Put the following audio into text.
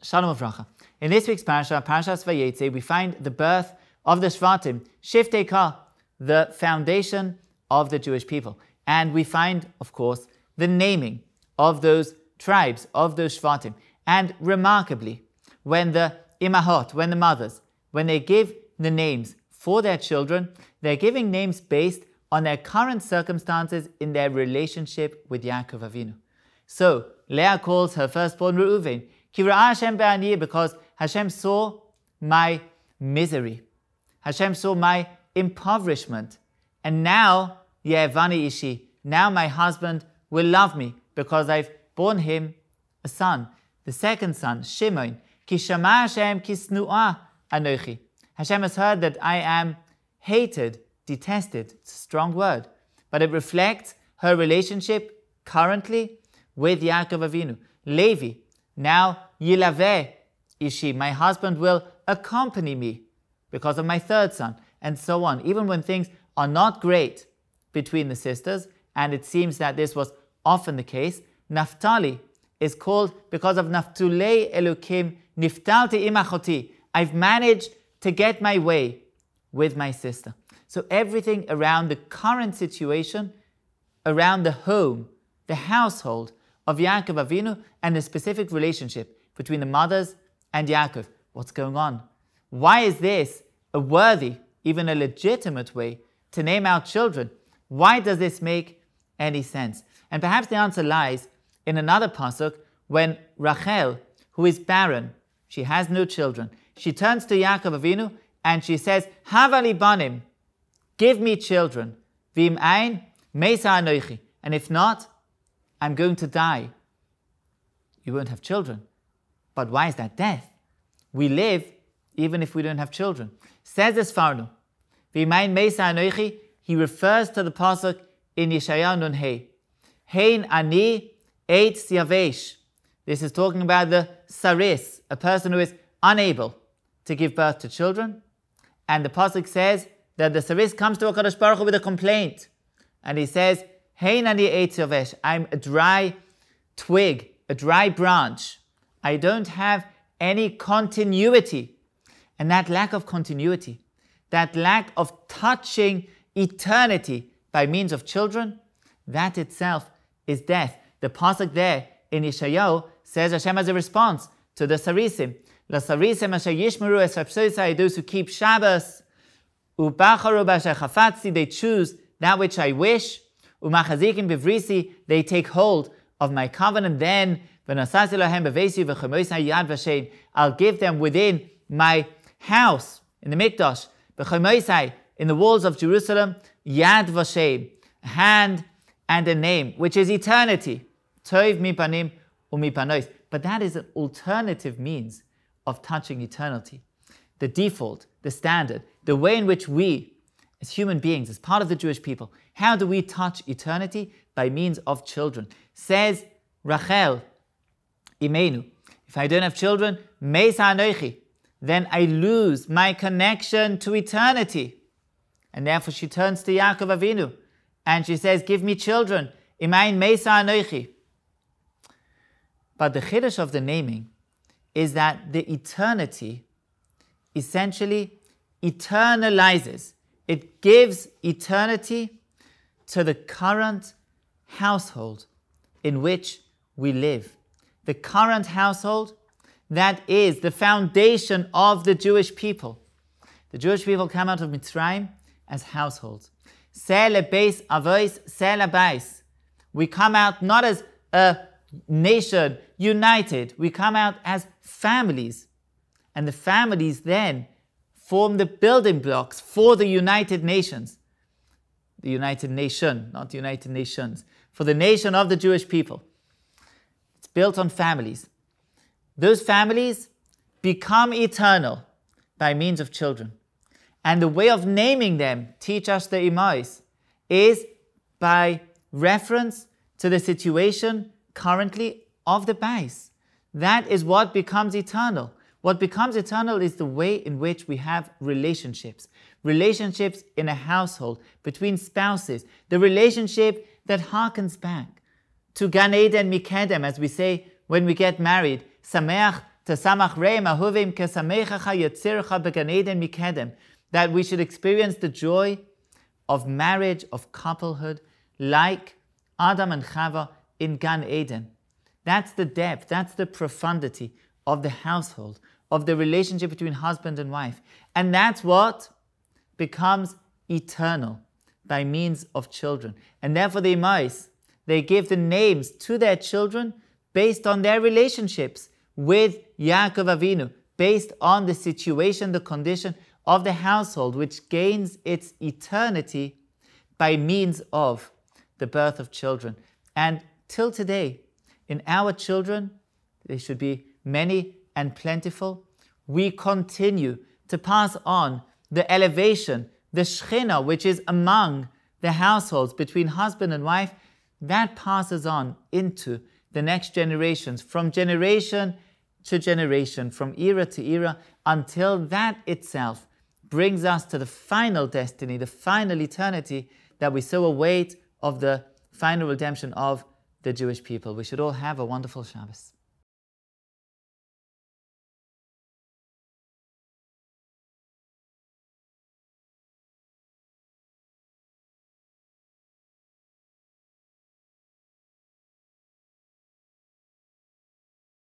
Shalom Avracha. In this week's Parashat Vayeitzei, we find the birth of the Shvatim, Shiftei Ka, the foundation of the Jewish people. And we find, of course, the naming of those tribes, of those Shvatim. And remarkably, when the imahot, when the mothers, when they give the names for their children, they're giving names based on their current circumstances in their relationship with Yaakov Avinu. So, Leah calls her firstborn Reuven, Ki ra'ah Hashem be'ani, because Hashem saw my misery. Hashem saw my impoverishment. And now, Ye'evani ishi, now my husband will love me because I've borne him a son. The second son, Shimon, Ki shama Hashem ki snu'ah anochi. Hashem has heard that I am hated, detested. It's a strong word. But it reflects her relationship currently with Yaakov Avinu. Levi, now Yilaveh ishi, my husband will accompany me because of my third son, and so on. Even when things are not great between the sisters, and it seems that this was often the case, Naphtali is called because of Naftulei Elokim, Niftalti imachoti. I've managed to get my way with my sister. So everything around the current situation, around the home, the household of Yaakov Avinu, and the specific relationship between the mothers and Yaakov. What's going on? Why is this a worthy, even a legitimate way to name our children? Why does this make any sense? And perhaps the answer lies in another pasuk when Rachel, who is barren, she has no children, she turns to Yaakov Avinu and she says, Havali banim, give me children. V'im ein, meisa anochi. And if not, I'm going to die. You won't have children. But why is that death? We live even if we don't have children. Says the Sfarno, V'im ein, meisa anochi, he refers to the pasuk in Yeshayahu Nun Hey. Hein ani eitz yavesh. This is talking about the saris, a person who is unable to give birth to children. And the pasuk says that the saris comes to HaKadosh Baruch Hu with a complaint. And he says, Hein ani eitz yavesh. I'm a dry twig, a dry branch. I don't have any continuity. And that lack of continuity, that lack of touching eternity by means of children, that itself is death. The pasuk there in Yeshayahu says Hashem as a response to the Sarisim. La Sarisim asher yishmeru es hafsosai, those who keep Shabbos. Ubacharu b'asher chafatzi, they choose that which I wish. Umachazikim bivrisi, they take hold of my covenant. Then v'nasasi lahem b'veisi v'chomoisai yad v'shem, I'll give them within my house in the Mikdash, v'chomoisai, in the walls of Jerusalem, yad v'shem, a hand and a name, which is eternity. Tov mipanim umipanois. But that is an alternative means of touching eternity. The default, the standard, the way in which we, as human beings, as part of the Jewish people, how do we touch eternity? By means of children. Says Rachel, Imenu, if I don't have children, meisa anochi, then I lose my connection to eternity. And therefore she turns to Yaakov Avinu and she says, give me children. Imayin meisa anochi. But the chiddush of the naming is that the eternity essentially eternalizes. It gives eternity to the current household in which we live. The current household that is the foundation of the Jewish people. The Jewish people come out of Mitzrayim as households. Beis avois, beis. We come out not as a nation united. We come out as families. And the families then form the building blocks for the United Nations. The United Nation, not the United Nations. For the nation of the Jewish people. It's built on families. Those families become eternal by means of children. And the way of naming them, teach us the imais, is by reference to the situation currently of the bais. That is what becomes eternal. What becomes eternal is the way in which we have relationships. Relationships in a household, between spouses. The relationship that harkens back to Gan Eden Mikedem, as we say when we get married. Sameach that we should experience the joy of marriage, of couplehood, like Adam and Chava in Gan Eden. That's the depth, that's the profundity of the household, of the relationship between husband and wife. And that's what becomes eternal by means of children. And therefore the Imais, they give the names to their children based on their relationships with Yaakov Avinu, based on the situation, the condition of the household, which gains its eternity by means of the birth of children. And till today, in our children, they should be many and plentiful, we continue to pass on the elevation, the Shechina, which is among the households between husband and wife, that passes on into the next generations, from generation to generation, from era to era, until that itself brings us to the final destiny, the final eternity that we so await of the final redemption of the Jewish people. We should all have a wonderful Shabbos.